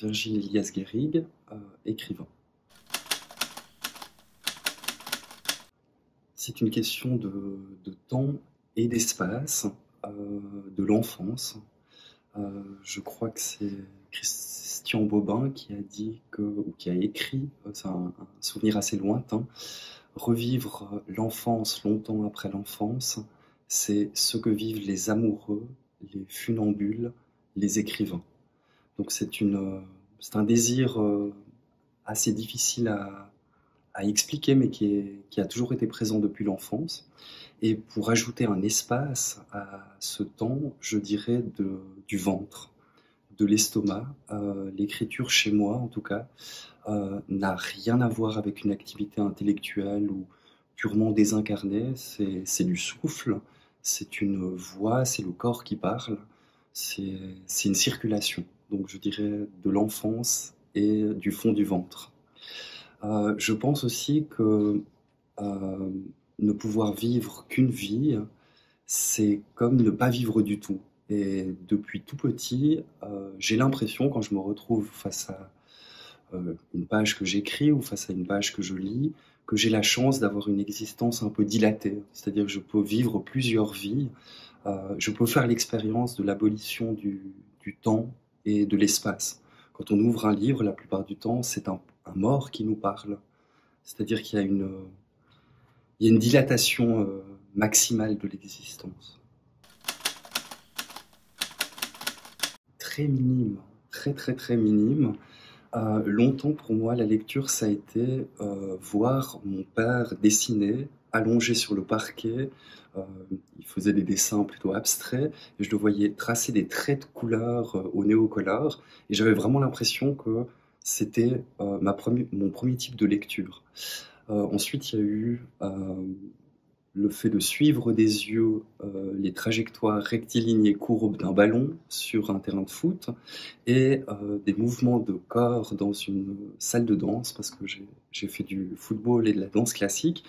Virgile Elias Guérig, écrivain. C'est une question de temps et d'espace, de l'enfance. Je crois que c'est Christian Bobin qui a dit ou qui a écrit, c'est un souvenir assez lointain, revivre l'enfance longtemps après l'enfance, c'est ce que vivent les amoureux, les funambules, les écrivains. Donc c'est un désir assez difficile à expliquer, mais qui a toujours été présent depuis l'enfance. Et pour ajouter un espace à ce temps, je dirais du ventre, de l'estomac. L'écriture, chez moi en tout cas, n'a rien à voir avec une activité intellectuelle ou purement désincarnée. C'est du souffle, c'est une voix, c'est le corps qui parle, c'est une circulation. Donc je dirais de l'enfance et du fond du ventre. Je pense aussi que ne pouvoir vivre qu'une vie, c'est comme ne pas vivre du tout. Et depuis tout petit, j'ai l'impression, quand je me retrouve face à une page que j'écris ou face à une page que je lis, que j'ai la chance d'avoir une existence un peu dilatée. C'est-à-dire que je peux vivre plusieurs vies, je peux faire l'expérience de l'abolition du temps et de l'espace. Quand on ouvre un livre, la plupart du temps, c'est un mort qui nous parle. C'est-à-dire qu'il y a une dilatation maximale de l'existence. Très minime, très très très minime. Longtemps pour moi, la lecture, ça a été voir mon père dessiner, allongé sur le parquet. Il faisait des dessins plutôt abstraits, et je le voyais tracer des traits de couleur au néocolore, et j'avais vraiment l'impression que c'était mon premier type de lecture. Ensuite, il y a eu le fait de suivre des yeux les trajectoires rectilignes et courbes d'un ballon sur un terrain de foot et des mouvements de corps dans une salle de danse, parce que j'ai fait du football et de la danse classique.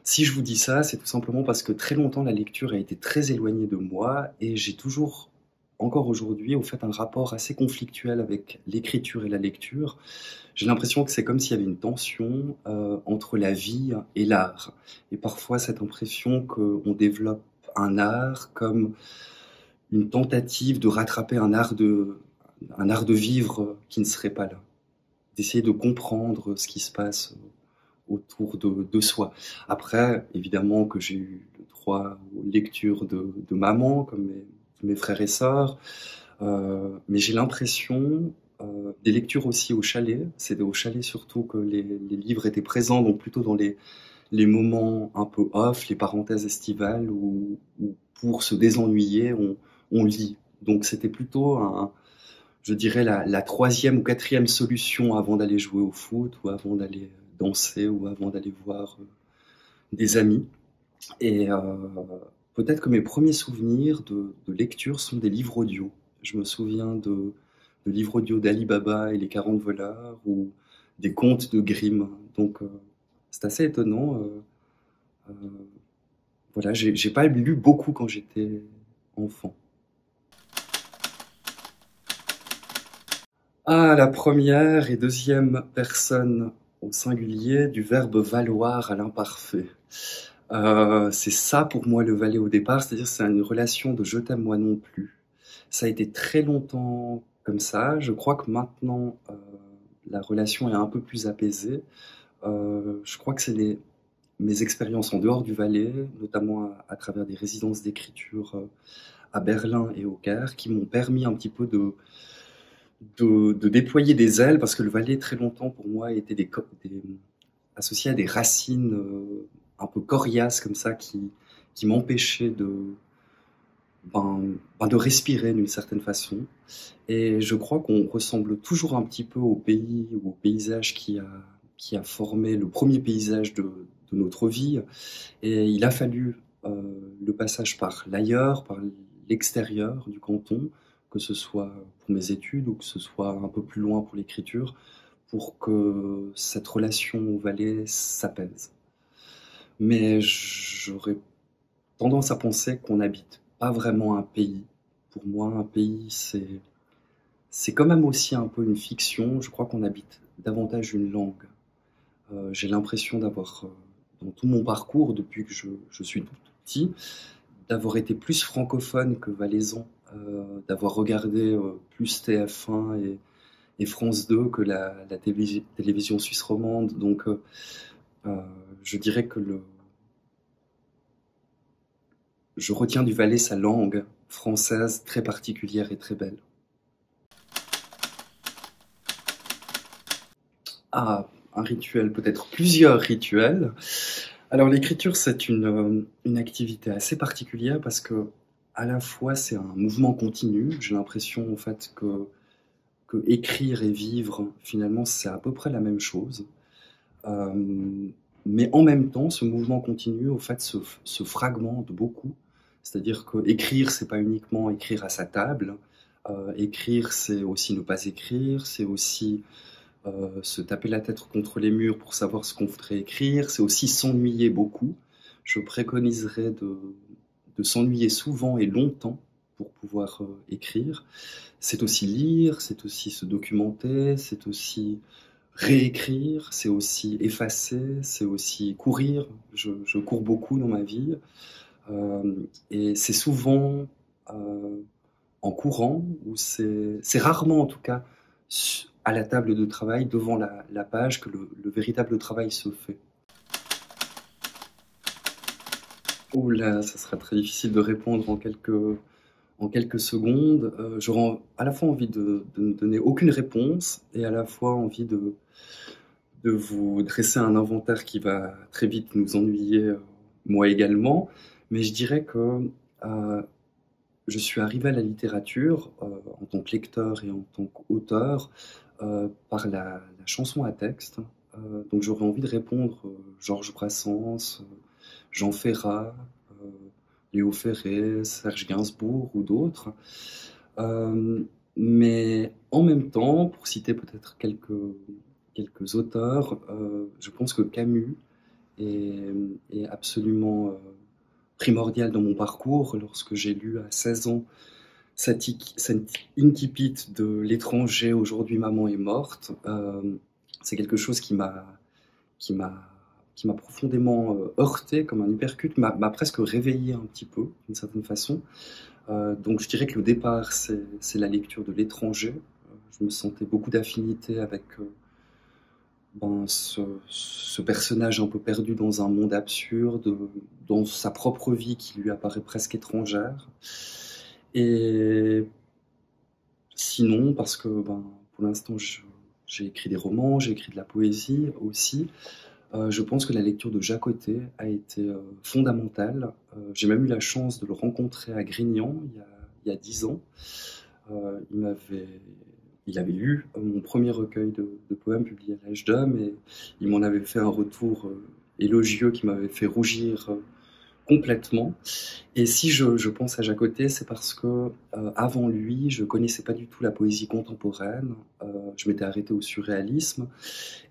Si je vous dis ça, c'est tout simplement parce que très longtemps la lecture a été très éloignée de moi et j'ai toujours, encore aujourd'hui, au fait un rapport assez conflictuel avec l'écriture et la lecture. J'ai l'impression que c'est comme s'il y avait une tension entre la vie et l'art. Et parfois cette impression qu'on développe un art comme une tentative de rattraper un art de vivre qui ne serait pas là. D'essayer de comprendre ce qui se passe autour de soi. Après, évidemment que j'ai eu le droit aux lectures de maman, comme mes frères et sœurs, mais j'ai l'impression, des lectures aussi au chalet, c'est au chalet surtout que les livres étaient présents, donc plutôt dans les moments un peu off, les parenthèses estivales, où pour se désennuyer, on lit. Donc c'était plutôt je dirais la troisième ou quatrième solution avant d'aller jouer au foot, ou avant d'aller danser, ou avant d'aller voir des amis. Et peut-être que mes premiers souvenirs de lecture sont des livres audio. Je me souviens de livres audio d'Ali Baba et les 40 voleurs, ou des contes de Grimm. Donc c'est assez étonnant. Voilà, j'ai pas lu beaucoup quand j'étais enfant. Ah, la première et deuxième personne au singulier du verbe valoir à l'imparfait. C'est ça pour moi le valet au départ, c'est-à-dire c'est une relation de je t'aime moi non plus. Ça a été très longtemps comme ça. Je crois que maintenant la relation est un peu plus apaisée. Je crois que c'est mes expériences en dehors du Valais, notamment à travers des résidences d'écriture à Berlin et au Caire, qui m'ont permis un petit peu de déployer des ailes, parce que le Valais, très longtemps, pour moi, était associé à des racines un peu coriaces, comme ça, qui m'empêchaient de respirer d'une certaine façon. Et je crois qu'on ressemble toujours un petit peu au pays ou au paysage qui a formé le premier paysage de notre vie. Et il a fallu le passage par l'ailleurs, par l'extérieur du canton, que ce soit pour mes études ou que ce soit un peu plus loin pour l'écriture, pour que cette relation au Valais s'apaise. Mais j'aurais tendance à penser qu'on n'habite pas vraiment un pays. Pour moi, un pays, c'est quand même aussi un peu une fiction. Je crois qu'on habite davantage une langue. J'ai l'impression d'avoir, dans tout mon parcours, depuis que je suis tout petit, d'avoir été plus francophone que valaisan, d'avoir regardé plus TF1 et France 2 que la télévision suisse romande. Donc, je dirais que je retiens du Valais sa langue française très particulière et très belle. Ah, un rituel, peut-être plusieurs rituels. Alors l'écriture, c'est une activité assez particulière parce que à la fois c'est un mouvement continu. J'ai l'impression en fait que écrire et vivre, finalement, c'est à peu près la même chose. Mais en même temps, ce mouvement continu, au fait, se fragmente beaucoup. C'est-à-dire que écrire, c'est pas uniquement écrire à sa table. Écrire, c'est aussi ne pas écrire. C'est aussi se taper la tête contre les murs pour savoir ce qu'on voudrait écrire. C'est aussi s'ennuyer beaucoup. Je préconiserais de s'ennuyer souvent et longtemps pour pouvoir écrire. C'est aussi lire, c'est aussi se documenter, c'est aussi réécrire, c'est aussi effacer, c'est aussi courir. Je cours beaucoup dans ma vie. Et c'est souvent en courant, ou c'est rarement en tout cas à la table de travail, devant la page, que le véritable travail se fait. Oh là, ça sera très difficile de répondre en quelques secondes. J'aurais à la fois envie de ne donner aucune réponse et à la fois envie de vous dresser un inventaire qui va très vite nous ennuyer, moi également. Mais je dirais que je suis arrivé à la littérature en tant que lecteur et en tant qu'auteur par la chanson à texte. Donc j'aurais envie de répondre Georges Brassens, Jean Ferrat, euh, Léo Ferré, Serge Gainsbourg ou d'autres. Mais en même temps, pour citer peut-être quelques auteurs, je pense que Camus est, est absolument primordial dans mon parcours. Lorsque j'ai lu à 16 ans cet incipit de L'étranger, aujourd'hui maman est morte, c'est quelque chose qui m'a qui m'a profondément heurté comme un uppercut, m'a presque réveillé un petit peu d'une certaine façon. Donc je dirais que le départ, c'est la lecture de L'étranger. Je me sentais beaucoup d'affinité avec ce personnage un peu perdu dans un monde absurde, dans sa propre vie qui lui apparaît presque étrangère. Et sinon, parce que pour l'instant, j'ai écrit des romans, j'ai écrit de la poésie aussi. Je pense que la lecture de Jacques Côté a été fondamentale. J'ai même eu la chance de le rencontrer à Grignan il y a 10 ans. Il avait lu mon premier recueil de poèmes publié à l'âge d'homme et il m'en avait fait un retour élogieux qui m'avait fait rougir complètement. Et si je pense à Jacques Côté, c'est parce que avant lui, je connaissais pas du tout la poésie contemporaine. Je m'étais arrêté au surréalisme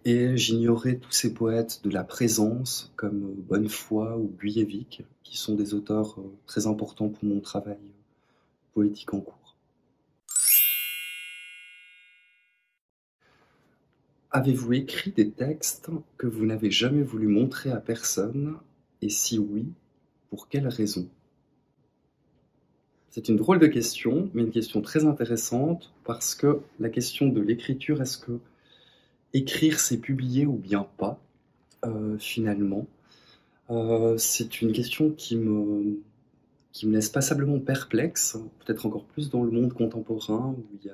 et j'ignorais tous ces poètes de la présence comme Bonnefoy ou Guyevic, qui sont des auteurs très importants pour mon travail poétique en cours. Avez-vous écrit des textes que vous n'avez jamais voulu montrer à personne? Et si oui, pour quelle raison? C'est une drôle de question, mais une question très intéressante, parce que la question de l'écriture, est-ce que écrire c'est publier ou bien pas, finalement? C'est une question qui me laisse passablement perplexe, peut-être encore plus dans le monde contemporain, où il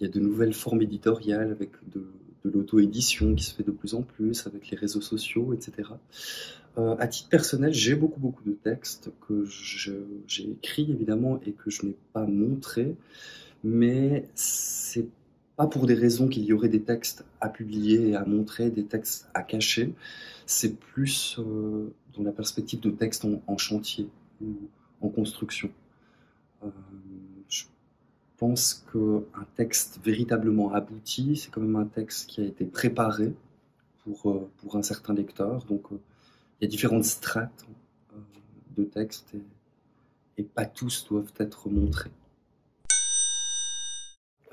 y a de nouvelles formes éditoriales avec de l'auto-édition qui se fait de plus en plus, avec les réseaux sociaux, etc. À titre personnel, j'ai beaucoup de textes que j'ai écrits évidemment et que je n'ai pas montrés, mais c'est pas pour des raisons qu'il y aurait des textes à publier et à montrer, des textes à cacher. C'est plus dans la perspective de textes en chantier ou en construction. Je pense qu'un texte véritablement abouti, c'est quand même un texte qui a été préparé pour un certain lecteur. Donc il y a différentes strates de textes et pas tous doivent être montrés.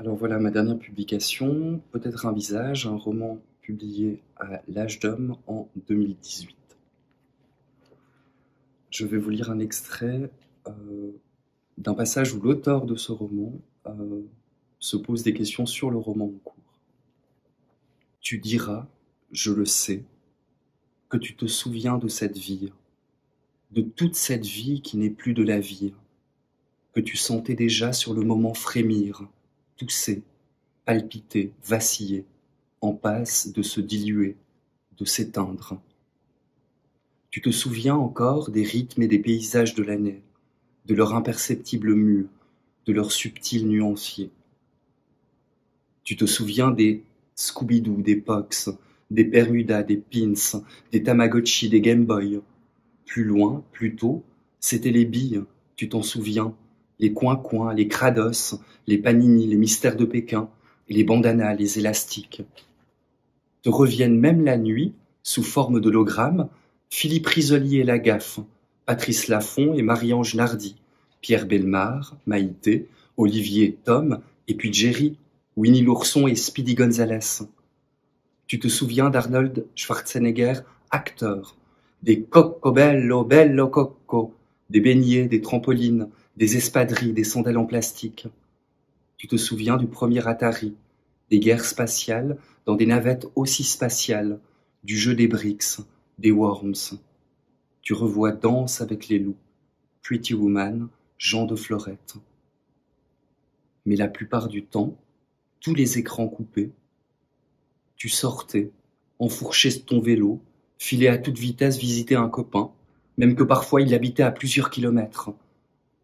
Alors voilà ma dernière publication, Peut-être un visage, un roman publié à l'Âge d'Homme en 2018. Je vais vous lire un extrait d'un passage où l'auteur de ce roman se pose des questions sur le roman en cours. Tu diras, je le sais, que tu te souviens de cette vie, de toute cette vie qui n'est plus de la vie, que tu sentais déjà sur le moment frémir, tousser, palpiter, vaciller, en passe de se diluer, de s'éteindre. Tu te souviens encore des rythmes et des paysages de l'année, de leur imperceptible mue, de leur subtil nuancier. Tu te souviens des Scooby-Doo, des Pox, des Bermudas, des Pins, des Tamagotchi, des Game Boy. Plus loin, plus tôt, c'étaient les billes, tu t'en souviens, les coins-coins, les Krados, les Panini, les Mystères de Pékin, et les bandanas, les élastiques. Te reviennent même la nuit, sous forme d'hologramme, Philippe Risolier et Lagaffe, Patrice Laffont et Marie-Ange Nardi, Pierre Bellemare, Maïté, Olivier et Tom, et puis Jerry, Winnie l'ourson et Speedy Gonzales. Tu te souviens d'Arnold Schwarzenegger, acteur, des Cocco Bello, Bello Cocco, des beignets, des trampolines, des espadrilles, des sandales en plastique. Tu te souviens du premier Atari, des guerres spatiales dans des navettes aussi spatiales, du jeu des Bricks, des Worms. Tu revois Danse avec les loups, Pretty Woman, Jean de Florette. Mais la plupart du temps, tous les écrans coupés, tu sortais, enfourchais ton vélo, filais à toute vitesse visiter un copain, même que parfois il habitait à plusieurs kilomètres.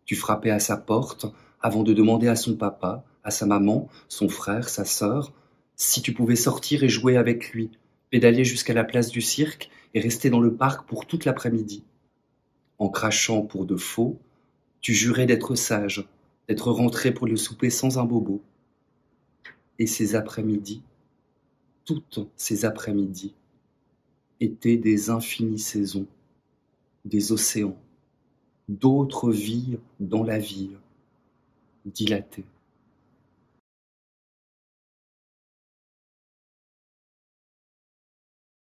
Tu frappais à sa porte avant de demander à son papa, à sa maman, son frère, sa sœur, si tu pouvais sortir et jouer avec lui, pédaler jusqu'à la place du cirque et rester dans le parc pour toute l'après-midi. En crachant pour de faux, tu jurais d'être sage, d'être rentré pour le souper sans un bobo. Et ces après-midi, toutes ces après-midi, étaient des infinies saisons, des océans, d'autres vies dans la vie, dilatées.